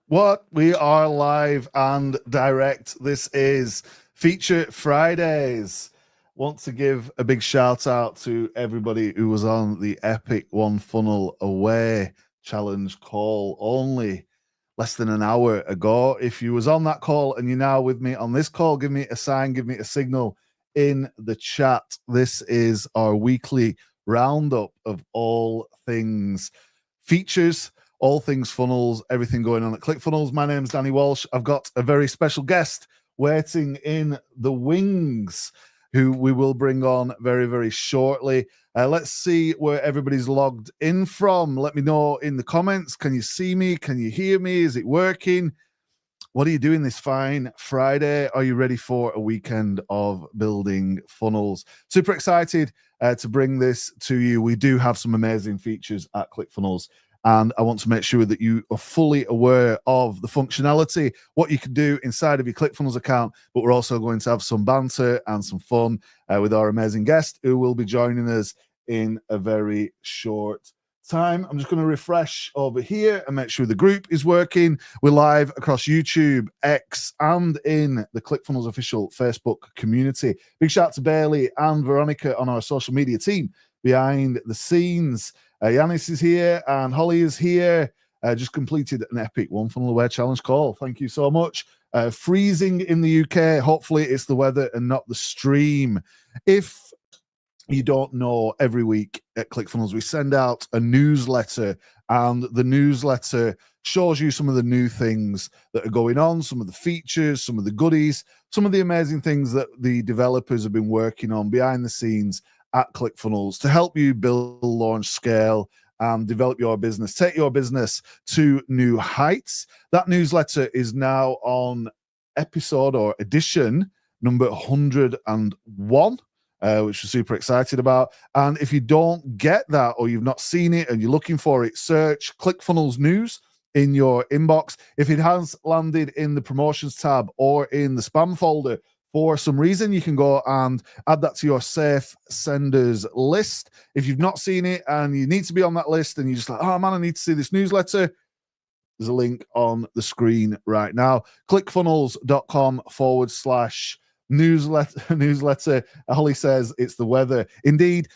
What? We are live and direct. This is Feature Fridays. Want to give a big shout out to everybody who was on the epic One Funnel Away challenge call only less than an hour ago. If you was on that call and you're now with me on this call, give me a sign, give me a signal in the chat. This is our weekly roundup of all things features, all things funnels, everything going on at ClickFunnels. My name's Danny Walsh. I've got a very special guest waiting in the wings who we will bring on very, very shortly. Let's see where everybody's logged in from. Let me know in the comments. Can you see me? Can you hear me? Is it working? What are you doing this fine Friday? Are you ready for a weekend of building funnels? Super excited to bring this to you. We do have some amazing features at ClickFunnels, and I want to make sure that you are fully aware of the functionality, what you can do inside of your ClickFunnels account, but we're also going to have some banter and some fun with our amazing guest who will be joining us in a very short time. I'm just going to refresh over here and make sure the group is working. We're live across YouTube, X, and in the ClickFunnels official Facebook community. Big shout out to Bailey and Veronica on our social media team behind the scenes. Yanis is here and Holly is here. Just completed an epic One Funnel Away challenge call. Thank you so much. Freezing in the UK. Hopefully it's the weather and not the stream. If you don't know, every week at ClickFunnels, we send out a newsletter, and the newsletter shows you some of the new things that are going on, some of the features, some of the goodies, some of the amazing things that the developers have been working on behind the scenes at ClickFunnels to help you build, launch, scale, and develop your business, take your business to new heights. That newsletter is now on episode or edition number 101. Which we're super excited about. And if you don't get that or you've not seen it and you're looking for it, search ClickFunnels News in your inbox. If it has landed in the promotions tab or in the spam folder for some reason, you can go and add that to your safe senders list. If you've not seen it and you need to be on that list and you're just like, oh man, I need to see this newsletter, there's a link on the screen right now. clickfunnels.com/newsletter. Holly says it's the weather. Indeed,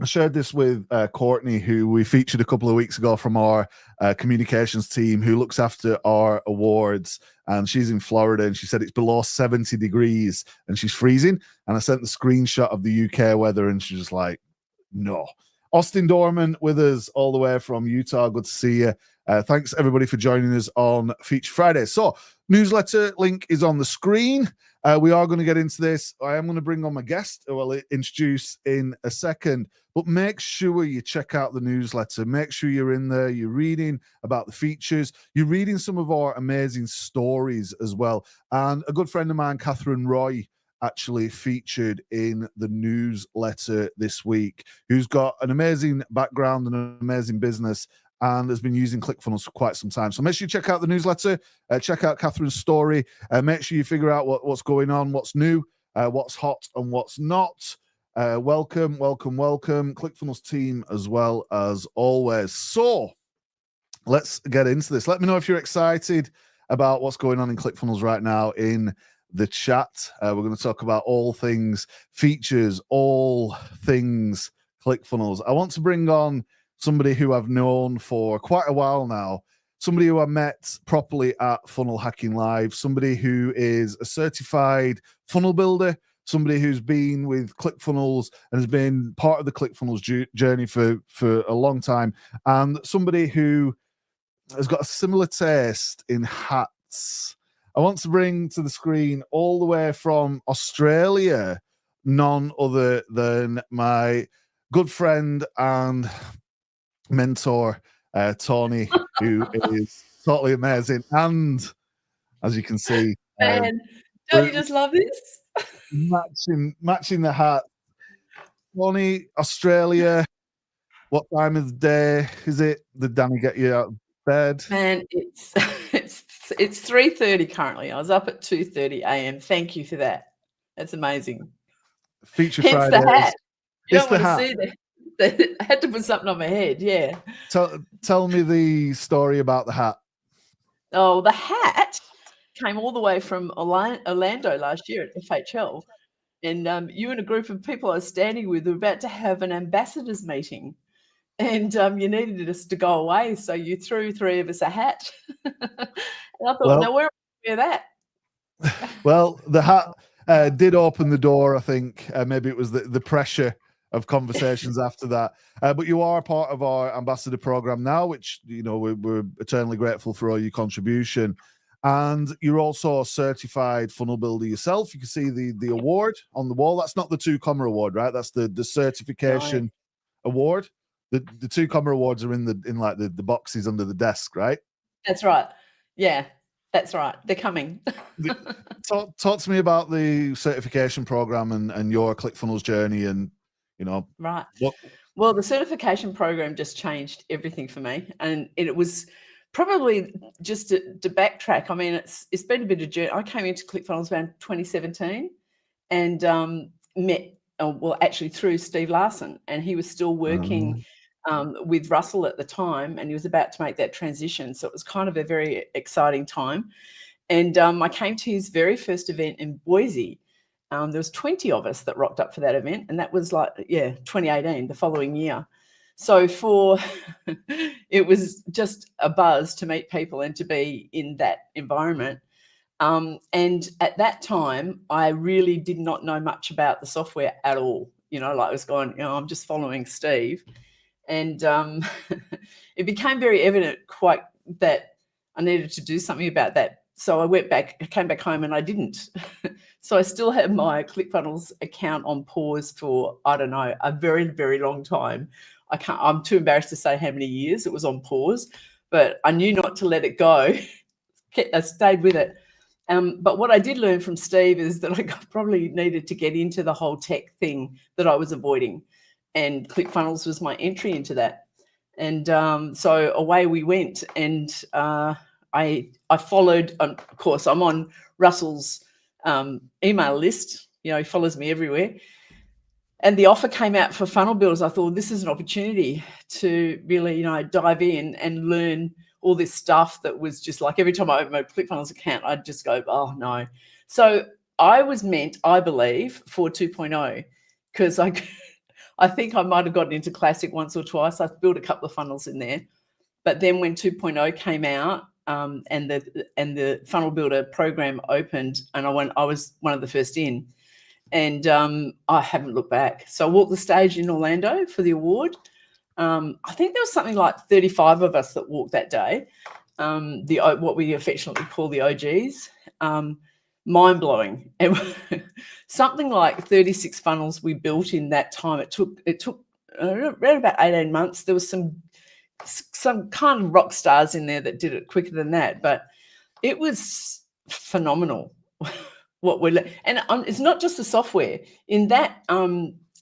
I shared this with Courtney, who we featured a couple of weeks ago from our communications team, who looks after our awards, and she's in Florida, and she said it's below 70 degrees and she's freezing. And I sent the screenshot of the UK weather, and she's just like, no. Austin Dorman with us all the way from Utah. Good to see you. Thanks everybody for joining us on Feature Friday. So newsletter link is on the screen. We are going to get into this. I am going to bring on my guest who I'll introduce in a second, but make sure you check out the newsletter. Make sure you're in there. You're reading about the features. You're reading some of our amazing stories as well. And a good friend of mine, Catherine Roy, actually featured in the newsletter this week, who's got an amazing background and an amazing business and has been using ClickFunnels for quite some time. So make sure you check out the newsletter, check out Catherine's story, make sure you figure out what's going on, what's new, what's hot and what's not. Welcome. ClickFunnels team as well as always. So let's get into this. Let me know if you're excited about what's going on in ClickFunnels right now in the chat. We're going to talk about all things features, all things ClickFunnels. I want to bring on somebody who I've known for quite a while now, somebody who I met properly at Funnel Hacking Live, somebody who is a certified funnel builder, somebody who's been with ClickFunnels and has been part of the ClickFunnels journey for a long time, and somebody who has got a similar taste in hats. I want to bring to the screen all the way from Australia, none other than my good friend and mentor, Tony, who is totally amazing. And as you can see, man, don't you just love this? matching the hat. Tony, Australia, what time of the day is it? Did Danny get you out of bed? Man, it's 3:30 currently. I was up at 2:30 a.m. Thank you for that. That's amazing. Feature Hence Friday. the hat. You It's don't the want hat. to see that. I had to put something on my head. Yeah. Tell me the story about the hat. Oh, the hat came all the way from Orlando last year at FHL, and you and a group of people I was standing with were about to have an ambassadors meeting, and you needed us to go away, so you threw 3 of us a hat. And I thought, Well, "Now where wear that?" well, the hat did open the door. I think maybe it was the pressure of conversations after that. But you are part of our ambassador program now, which we're eternally grateful for all your contribution. And you're also a certified funnel builder yourself. You can see the award on the wall. That's not the 2 Comma award, right? That's the certification award. The 2 Comma awards are in the boxes under the desk, right? That's right. Yeah, that's right. They're coming. Talk to me about the certification program and your ClickFunnels journey, and Right. what. Well, the certification program just changed everything for me, and it was probably just to backtrack. I mean, it's been a bit of a journey. I came into ClickFunnels around 2017, and met actually through Steve Larson, and he was still working with Russell at the time, and he was about to make that transition. So it was kind of a very exciting time. And I came to his very first event in Boise. There was 20 of us that rocked up for that event, and that was 2018, the following year. So it was just a buzz to meet people and to be in that environment. And at that time, I really did not know much about the software at all. I was going, I'm just following Steve. And it became very evident that I needed to do something about that. So I came back home and I didn't. So I still have my ClickFunnels account on pause for, I don't know, a very, very long time. I'm too embarrassed to say how many years it was on pause, but I knew not to let it go. I stayed with it. But what I did learn from Steve is that I probably needed to get into the whole tech thing that I was avoiding. And ClickFunnels was my entry into that. And so away we went. And I followed, of course, I'm on Russell's email list. He follows me everywhere. And the offer came out for funnel builders. I thought, this is an opportunity to really, dive in and learn all this stuff that was just like every time I opened my ClickFunnels account, I'd just go, oh no. So I was meant, I believe, for 2.0, because I think I might have gotten into Classic once or twice. I've built a couple of funnels in there. But then when 2.0 came out, and the funnel builder program opened, and I was one of the first in. And I haven't looked back. So I walked the stage in Orlando for the award. I think there was something like 35 of us that walked that day, what we affectionately call the OGs. Mind-blowing. And something like 36 funnels we built in that time. It took around about 18 months. There was some kind of rock stars in there that did it quicker than that, but it was phenomenal. And it's not just the software in that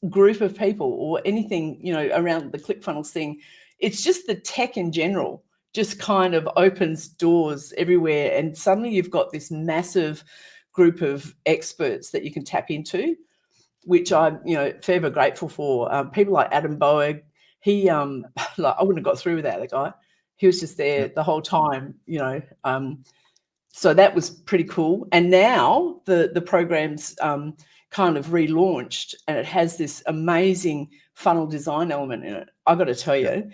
group of people or anything around the ClickFunnels thing. It's just the tech in general just kind of opens doors everywhere, and suddenly you've got this massive group of experts that you can tap into, which I'm forever grateful for. People like Adam Boag, he I wouldn't have got through without the guy. He was just there the whole time, so that was pretty cool. And now the program's kind of relaunched, and it has this amazing funnel design element in it. I got to tell you,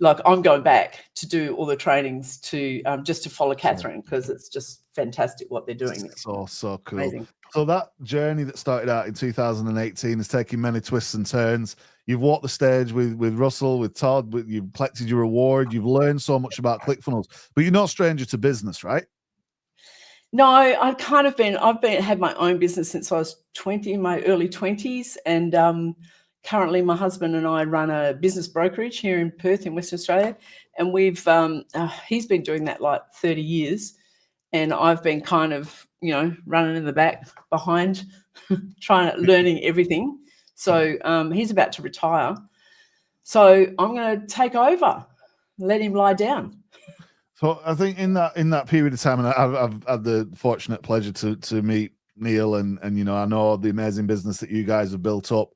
I'm going back to do all the trainings to just to follow Catherine, because it's just fantastic what they're doing. So cool. Amazing. So that journey that started out in 2018 is taking many twists and turns. You've walked the stage with Russell, with Todd, you've collected your award, you've learned so much about ClickFunnels, but you're no stranger to business, right? No, I've had my own business since I was 20, in my early 20s. And currently my husband and I run a business brokerage here in Perth in Western Australia. And he's been doing that like 30 years. And I've been kind of, running in the back behind, learning everything. So he's about to retire. So I'm going to take over, let him lie down. So I think in that period of time, and I've had the fortunate pleasure to meet Neil, and I know the amazing business that you guys have built up.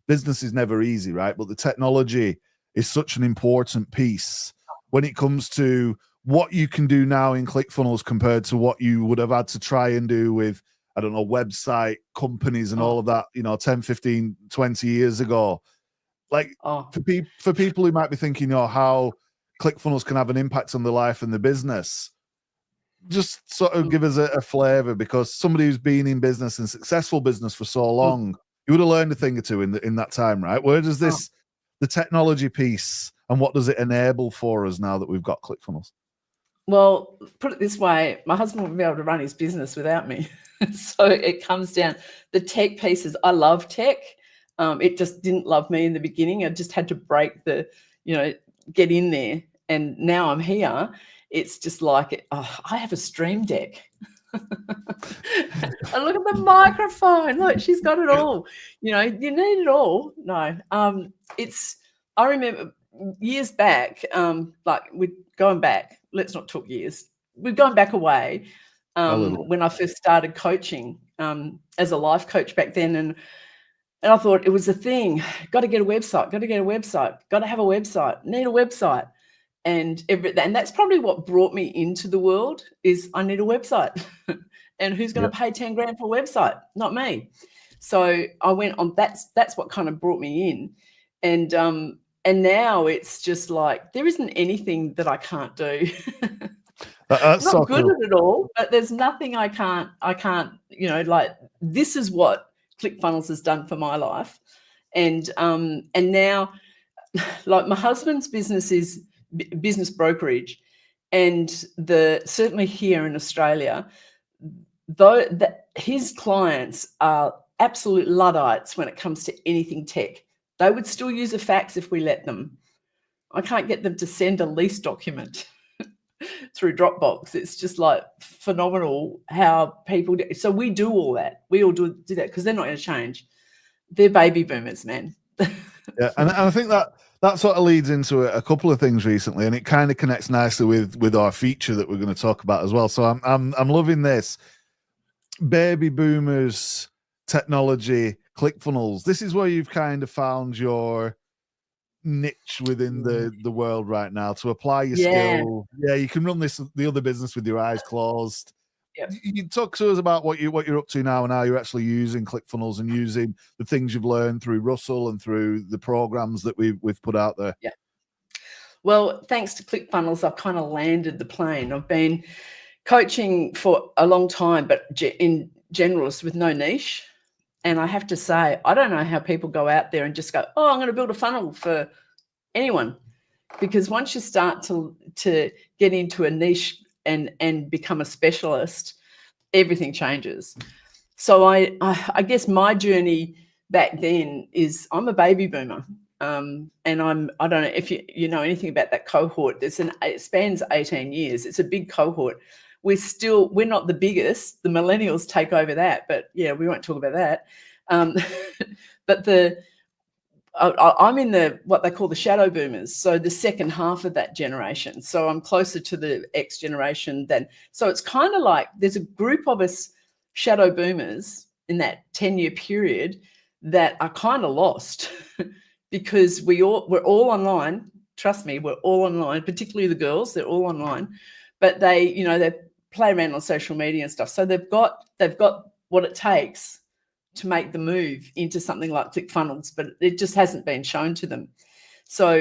Business is never easy, right? But the technology is such an important piece when it comes to what you can do now in ClickFunnels compared to what you would have had to try and do with, I don't know, website companies and all of that, 10, 15, 20 years ago. Like for people who might be thinking, how ClickFunnels can have an impact on their life and the business, just sort of give us a flavor, because somebody who's been in business and successful business for so long, you would have learned a thing or two in that time, right? Where does the technology piece, and what does it enable for us now that we've got ClickFunnels? Well, put it this way, my husband wouldn't be able to run his business without me. So it comes down, the tech pieces, I love tech. It just didn't love me in the beginning. I just had to break get in there. And now I'm here. It's just like, I have a stream deck. And look at the microphone. Look, she's got it all. You need it all. No, I remember years back, like we're going back, let's not talk years. We're going back away when I first started coaching as a life coach back then. And I thought it was a thing. Got to get a website, got to have a website, need a website. And that's probably what brought me into the world is I need a website. And who's going to pay 10 grand for a website? Not me. So I went on, that's what kind of brought me in. And now it's just like, there isn't anything that I can't do. I'm not good at it all, but there's nothing I can't, like this is what ClickFunnels has done for my life. And now like my husband's business is business brokerage, and certainly here in Australia, though his clients are absolute Luddites when it comes to anything tech. They would still use a fax if we let them. I can't get them to send a lease document through Dropbox. It's just like phenomenal how people do. So we do all that. We all do that because they're not going to change. They're baby boomers, man. Yeah, and I think that sort of leads into a couple of things recently, and it kind of connects nicely with our feature that we're going to talk about as well. So I'm loving this. Baby boomers, technology, ClickFunnels. This is where you've kind of found your niche within the world right now to apply your skill. Yeah, you can run the other business with your eyes closed. Yep. You talk to us about what you're up to now and how you're actually using ClickFunnels and using the things you've learned through Russell and through the programs that we've put out there. Yeah. Well, thanks to ClickFunnels, I've kind of landed the plane. I've been coaching for a long time, but in generalist with no niche. And I have to say, I don't know how people go out there and just go, oh, I'm going to build a funnel for anyone. Because once you start to get into a niche and become a specialist, everything changes. So I guess my journey back then is I'm a baby boomer. And I don't know if you know anything about that cohort. It spans 18 years. It's a big cohort. We're not the biggest. The millennials take over that, but yeah, we won't talk about that. But I'm in what they call the shadow boomers, so the second half of that generation. So I'm closer to the X generation than. So it's kind of like there's a group of us shadow boomers in that 10-year period that are kind of lost because we're all online. Trust me, we're all online. Particularly the girls, they're all online, but they play around on social media and stuff. So they've got what it takes to make the move into something like ClickFunnels, but it just hasn't been shown to them. So,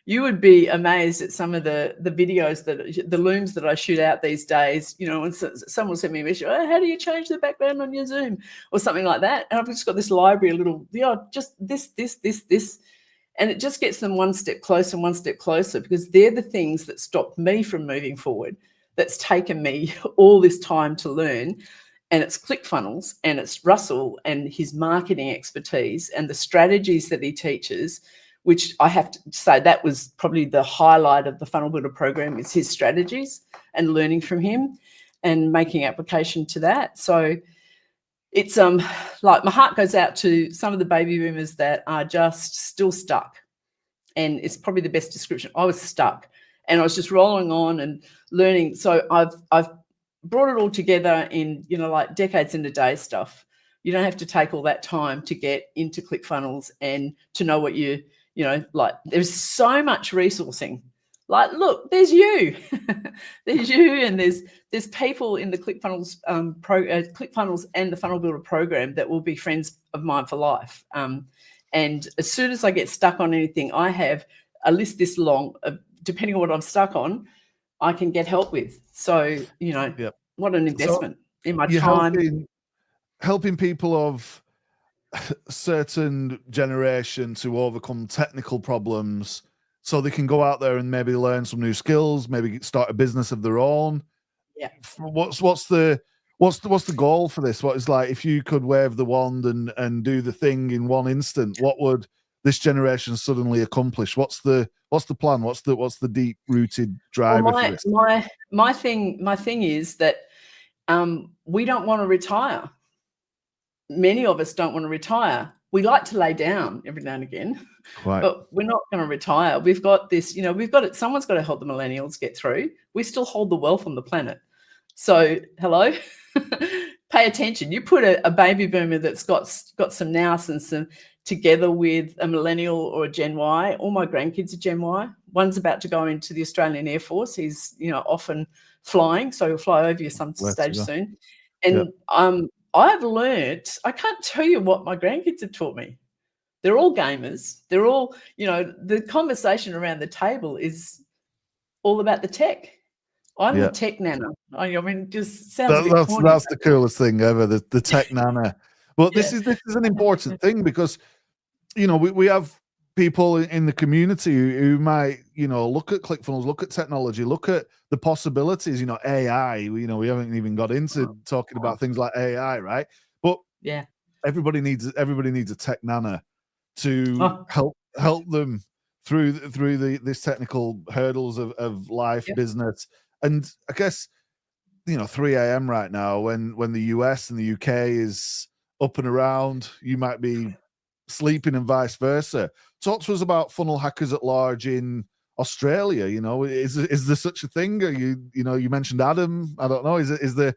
you would be amazed at some of the videos the looms that I shoot out these days, and someone will send me a message, oh, how do you change the background on your Zoom or something like that? And I've just got this library, just this. And it just gets them one step closer because they're the things that stopped me from moving forward. That's taken me all this time to learn. And it's ClickFunnels and it's Russell and his marketing expertise and the strategies that he teaches, which I have to say that was probably the highlight of the Funnel Builder program is his strategies and learning from him and making application to that. So it's like my heart goes out to some of the baby boomers that are just still stuck. And it's probably the best description. I was stuck and I was just rolling on and learning. So I've brought it all together in, like decades in a day stuff. You don't have to take all that time to get into ClickFunnels and to know what like there's so much resourcing. Like, look, there's you, there's you, and there's people in the ClickFunnels ClickFunnels and the Funnel Builder program that will be friends of mine for life. And as soon as I get stuck on anything, I have a list this long, depending on what I'm stuck on, I can get help with. So, you know, Yep. what an So investment in my you're time. helping people of certain generation to overcome technical problems so they can go out there and maybe learn some new skills, maybe start a business of their own. Yeah. What's the goal for this? What is, like, if you could wave the wand and do the thing in one instant, what would this generation suddenly accomplish? What's the plan? What's the deep rooted driver for this? My thing is that we don't want to retire. Many of us don't want to retire. We like to lay down every now and again, but we're not going to retire. We've got this, we've got it. Someone's got to help the millennials get through. We still hold the wealth on the planet. So, hello, pay attention. You put a baby boomer that's got some nous and some together with a millennial or a Gen Y. All my grandkids are Gen Y. One's about to go into the Australian Air Force. He's, often flying, so he'll fly over you some stage soon. And I've learnt, I can't tell you what my grandkids have taught me. They're all gamers. They're all, the conversation around the table is all about the tech. I'm the tech nana. I mean, it just sounds a bit corny. That's the coolest thing ever, the tech nana. But this is an important thing because, we have people in the community who might, look at ClickFunnels, look at technology, look at the possibilities, AI. We haven't even got into talking about things like AI, right? But everybody needs a tech nana to help them through this technical hurdles of life, business. And I guess, 3 a.m. right now, when the US and the UK is up and around, you might be sleeping and vice versa. Talk to us about funnel hackers at large in Australia. Is there such a thing? Are you mentioned Adam. I don't know. Is there?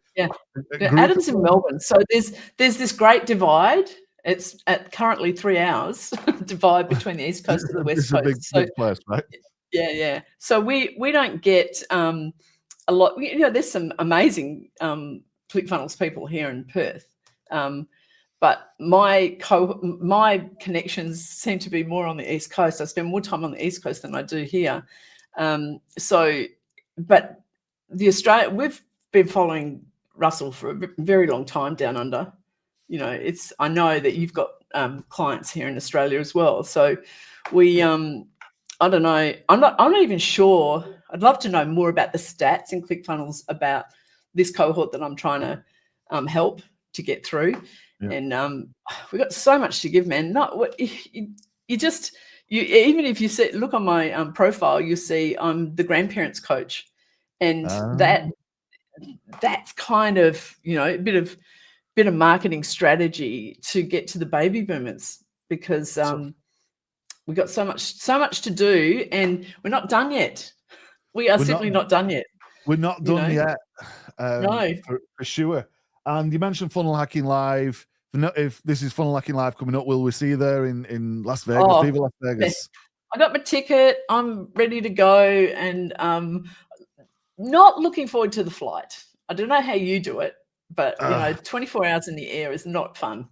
Adam's in Melbourne. So there's this great divide. It's at currently 3 hours divide between the East Coast and the West Coast. It's a big place, right? Yeah. So we don't get a lot. There's some amazing ClickFunnels people here in Perth, but my connections seem to be more on the East Coast. I spend more time on the East Coast than I do here. But we've been following Russell for a very long time down under. I know that you've got clients here in Australia as well. So we, I don't know. I'm not even sure. I'd love to know more about the stats in ClickFunnels about this cohort that I'm trying to help to get through. Yeah. And we've got so much to give, man. Even if you look on my profile, you see I'm the grandparents coach, and that's kind of a bit of marketing strategy to get to the baby boomers, because we've got so much to do, and we're not done yet. We are simply not done yet. We're not done yet. No, for sure. And you mentioned Funnel Hacking Live. If this is Funnel Hacking Live coming up, will we see you there in Las Vegas? Viva Las Vegas. I got my ticket. I'm ready to go, and not looking forward to the flight. I don't know how you do it, but 24 hours in the air is not fun.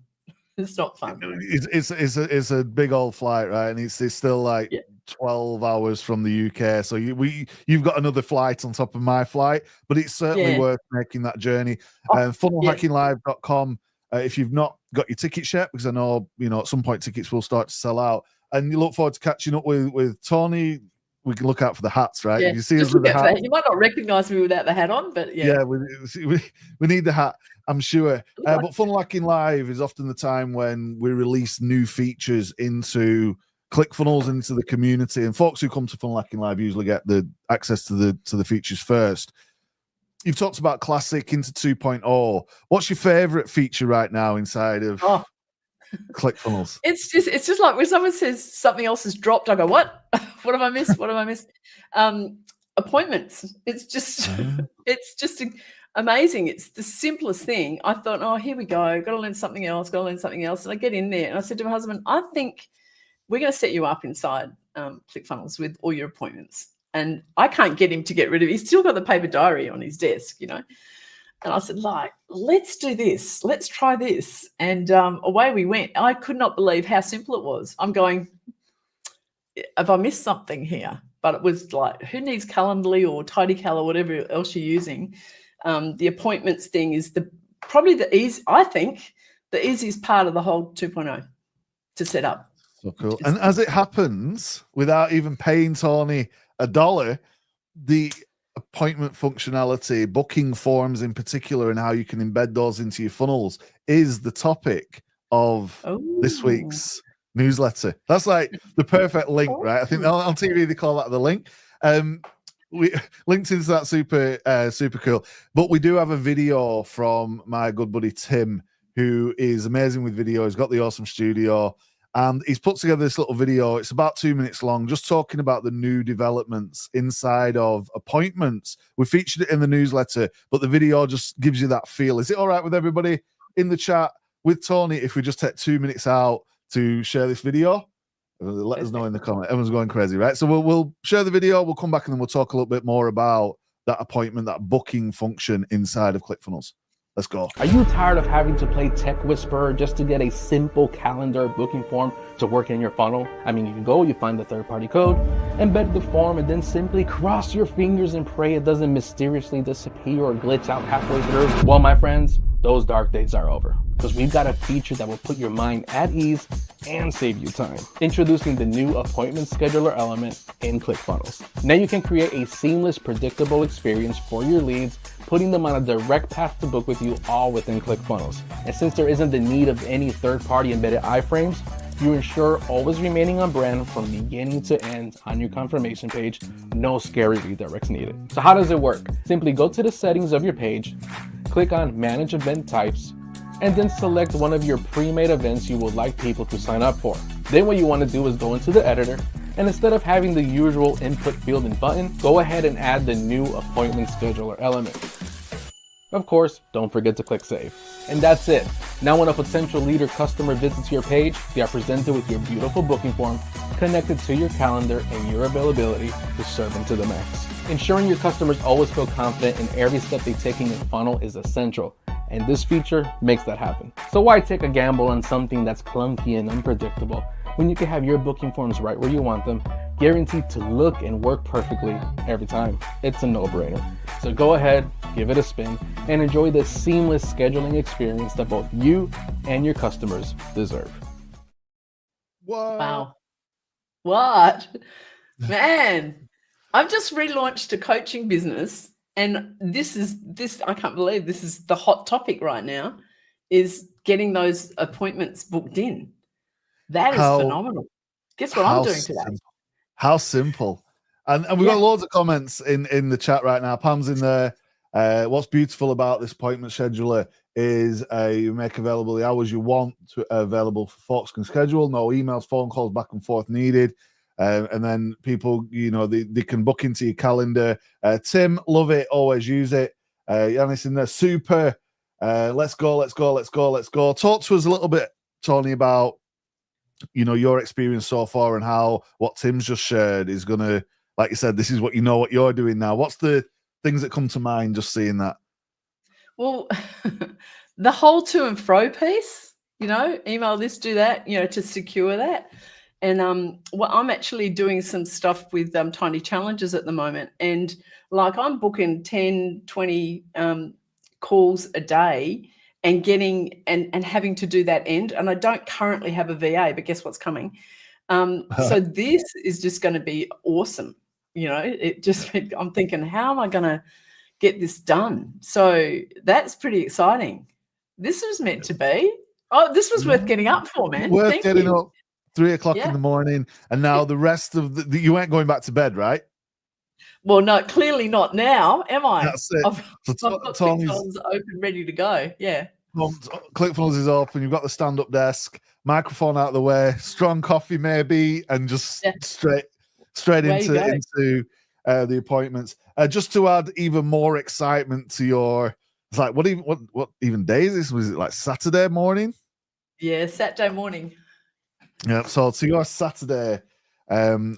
It's not fun. It's a big old flight, right? And it's still like 12 hours from the UK. So you've got another flight on top of my flight, but it's certainly worth making that journey. Funnelhackinglive.com. If you've not got your tickets yet, because I know at some point tickets will start to sell out, and you look forward to catching up with Tony. We can look out for the hats, right? Yeah, if you see us with the hat, you might not recognize me without the hat on, but we need the hat, I'm sure. But Funnel Hacking Live is often the time when we release new features into ClickFunnels, into the community, and folks who come to Funnel Hacking Live usually get the access to the features first. You've talked about Classic into 2.0. What's your favorite feature right now inside of ClickFunnels? It's just like when someone says something else has dropped, I go, what? What have I missed? What have I missed? Appointments. It's just amazing. It's the simplest thing. I thought, oh, here we go. Got to learn something else. And I get in there, and I said to my husband, I think we're going to set you up inside ClickFunnels with all your appointments. and I can't get him to get rid of it. He's still got the paper diary on his desk, you know. And I said, like, let's do this. Let's try this. And away we went. I could not believe how simple it was. I'm going, have I missed something here? But it was like, who needs Calendly or TidyCal or whatever else you're using? The appointments thing is probably the easiest part of the whole 2.0 to set up. So cool. And as it happens, without even paying Tony $1, the appointment functionality, booking forms in particular, and how you can embed those into your funnels is the topic of this week's newsletter. That's like the perfect link, right? I think on TV they call that the link. We linked into that super cool. But we do have a video from my good buddy Tim, who is amazing with video. He's got the awesome studio. And he's put together this little video. It's about 2 minutes long, just talking about the new developments inside of appointments. We featured it in the newsletter, but the video just gives you that feel. Is it all right with everybody in the chat with Tony if we just take 2 minutes out to share this video? Let us know in the comment. Everyone's going crazy, right? So we'll share the video. We'll come back and then we'll talk a little bit more about that appointment, that booking function inside of ClickFunnels. Let's go. Are you tired of having to play tech whisperer just to get a simple calendar booking form to work in your funnel? I mean, you find the third-party code, embed the form, and then simply cross your fingers and pray it doesn't mysteriously disappear or glitch out halfway through. Well, my friends, those dark days are over, because we've got a feature that will put your mind at ease and save you time. Introducing the new appointment scheduler element in ClickFunnels. Now you can create a seamless, predictable experience for your leads, putting them on a direct path to book with you, all within ClickFunnels. And since there isn't the need of any third-party embedded iframes, you ensure always remaining on brand from beginning to end on your confirmation page. No scary redirects needed. So how does it work? Simply go to the settings of your page, click on Manage Event Types, and then select one of your pre-made events you would like people to sign up for. Then what you want to do is go into the editor, and instead of having the usual input field and button, go ahead and add the new appointment scheduler element. Of course, don't forget to click save. And that's it. Now when a potential lead or customer visits your page, they are presented with your beautiful booking form connected to your calendar and your availability to serve them to the max. Ensuring your customers always feel confident in every step they take in your funnel is essential, and this feature makes that happen. So why take a gamble on something that's clunky and unpredictable when you can have your booking forms right where you want them, guaranteed to look and work perfectly every time? It's a no-brainer. So go ahead, give it a spin, and enjoy the seamless scheduling experience that both you and your customers deserve. Wow. What? Man, I've just relaunched a coaching business, and this I can't believe this is the hot topic right now, is getting those appointments booked in. That is phenomenal. Guess what I'm doing today? How simple. And we've got loads of comments in the chat right now. Pam's in there. What's beautiful about this appointment scheduler is you make available the hours you want available for folks can schedule. No emails, phone calls back and forth needed. And then people, they can book into your calendar. Tim, love it. Always use it. Yanis in there. Super. Let's go. Talk to us a little bit, Tony, about your experience so far and how what Tim's just shared is going to, like you said, this is what you're doing now. What's the things that come to mind just seeing that? Well, the whole to and fro piece, email this, do that, to secure that. And I'm actually doing some stuff with Tiny Challenges at the moment. And like I'm booking 10, 20 calls a day and getting and having to do that end. And I don't currently have a VA, but guess what's coming? So this is just going to be awesome. I'm thinking, how am I going to get this done? So that's pretty exciting. This was meant to be. Oh, this was worth getting up for, man. Worth getting up 3 o'clock in the morning. And now the rest of you ain't going back to bed, right? Well, no, clearly not now, am I? That's it. I've got ClickFunnels open, ready to go. Yeah. ClickFunnels is open. You've got the stand-up desk, microphone out of the way, strong coffee maybe, and just straight into the appointments. Just to add even more excitement to your, it's like what even day is this? Was it like Saturday morning? Yeah, Saturday morning. Yeah. So to your Saturday,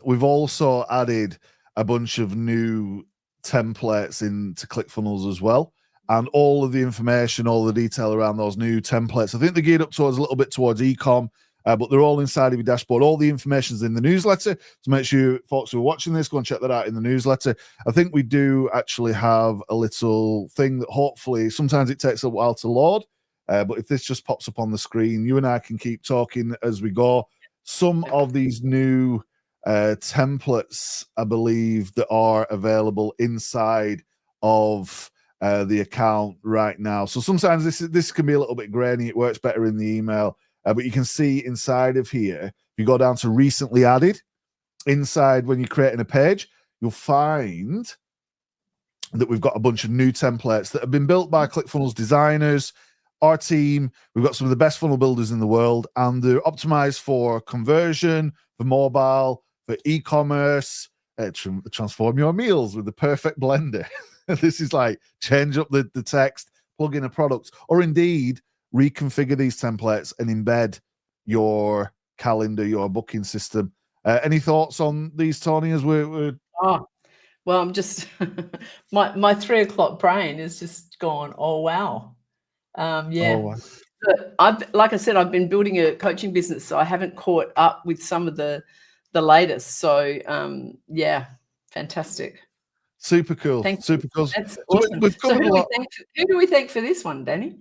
we've also added a bunch of new templates into ClickFunnels as well. And all of the information, all the detail around those new templates, I think they're geared up towards a little bit towards e-com, but they're all inside of your dashboard. All the information is in the newsletter. So make sure folks who are watching this, go and check that out in the newsletter. I think we do actually have a little thing that hopefully, sometimes it takes a while to load, but if this just pops up on the screen, you and I can keep talking as we go. Some of these new templates, I believe, that are available inside of the account right now. So sometimes this can be a little bit grainy. It works better in the email, but you can see inside of here, if you go down to recently added, inside when you're creating a page, you'll find that we've got a bunch of new templates that have been built by ClickFunnels designers, our team. We've got some of the best funnel builders in the world, and they're optimized for conversion, for mobile, for e-commerce, transform your meals with the perfect blender. This is like change up the text, plug in a product, or indeed reconfigure these templates and embed your calendar, your booking system. Any thoughts on these, Tony, as we're Oh, well, I'm just my 3 o'clock brain is just gone, oh wow. Yeah. Oh, wow. But like I said, I've been building a coaching business, so I haven't caught up with some of the latest. So yeah, fantastic. Super cool. Thank you. Super cool. That's So awesome. we've So covered a lot. who do we thank for this one, Danny?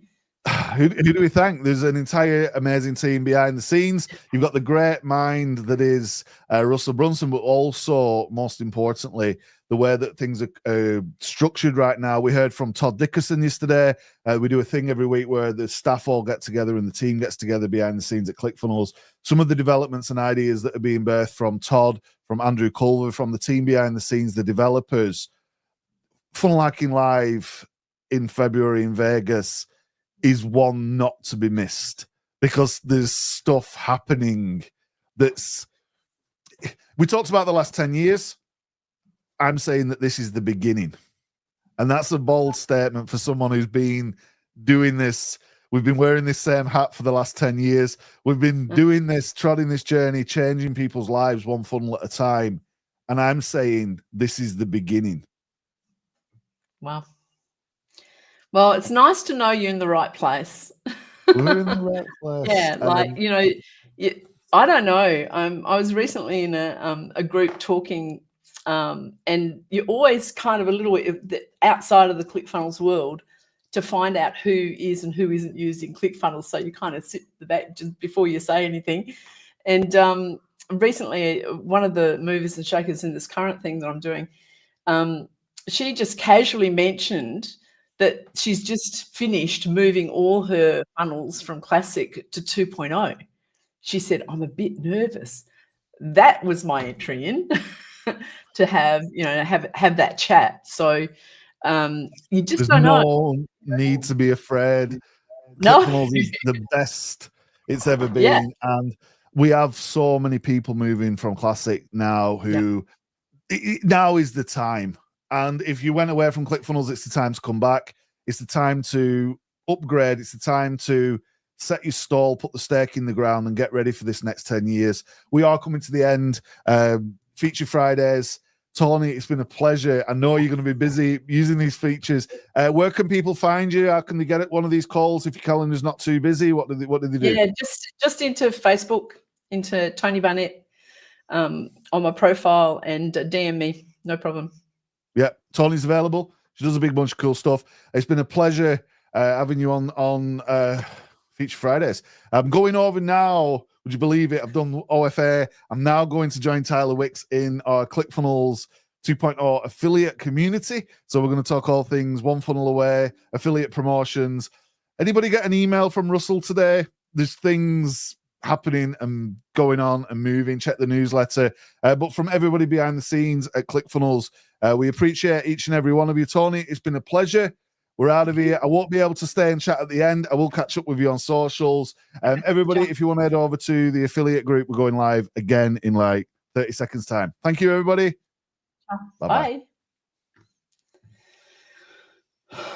Who do we thank? There's an entire amazing team behind the scenes. You've got the great mind that is Russell Brunson, but also, most importantly, the way that things are structured right now. We heard from Todd Dickerson yesterday. We do a thing every week where the staff all get together and the team gets together behind the scenes at ClickFunnels. Some of the developments and ideas that are being birthed from Todd, from Andrew Culver, from the team behind the scenes, the developers. Funnel Hacking Live in February in Vegas is one not to be missed, because there's stuff happening that's... We talked about the last 10 years. I'm saying that this is the beginning. And that's a bold statement for someone who's been doing this. We've been wearing this same hat for the last 10 years. We've been doing this, trotting this journey, changing people's lives one funnel at a time. And I'm saying this is the beginning. Wow. Well, it's nice to know you're in the right place. We're in the right place. Yeah, like, you know, I don't know. I was recently in a group talking, and you're always kind of a little bit outside of the ClickFunnels world to find out who is and who isn't using ClickFunnels. So you kind of sit at the back just before you say anything. And recently, one of the movers and shakers in this current thing that I'm doing, she just casually mentioned that she's just finished moving all her funnels from Classic to 2.0. She said, I'm a bit nervous. That was my entry in to have, you know, have that chat. So you just There's don't know. no need to be afraid. No. ClickFunnels is the best it's ever been. Yeah. And we have so many people moving from Classic now who now is the time. And if you went away from ClickFunnels, it's the time to come back. It's the time to upgrade. It's the time to set your stall, put the stake in the ground, and get ready for this next 10 years. We are coming to the end. Feature Fridays. Tony, it's been a pleasure. I know you're going to be busy using these features. Where can people find you? How can they get at one of these calls if your calendar's not too busy? What do they do? Yeah, just into Facebook, into Tony Barnett on my profile, and DM me. No problem. Yeah, Tony's available. She does a big bunch of cool stuff. It's been a pleasure having you on Feature Fridays. I'm going over now. Would you believe it? I've done OFA. I'm now going to join Tyler Wicks in our ClickFunnels 2.0 affiliate community. So we're going to talk all things one funnel away, affiliate promotions. Anybody get an email from Russell today? There's things happening and going on and moving. Check the newsletter. But from everybody behind the scenes at ClickFunnels, we appreciate each and every one of you. Tony, it's been a pleasure. We're out of here. I won't be able to stay and chat at the end. I will catch up with you on socials. Everybody, if you want to head over to the affiliate group, we're going live again in like 30 seconds time. Thank you, everybody. Bye. Bye.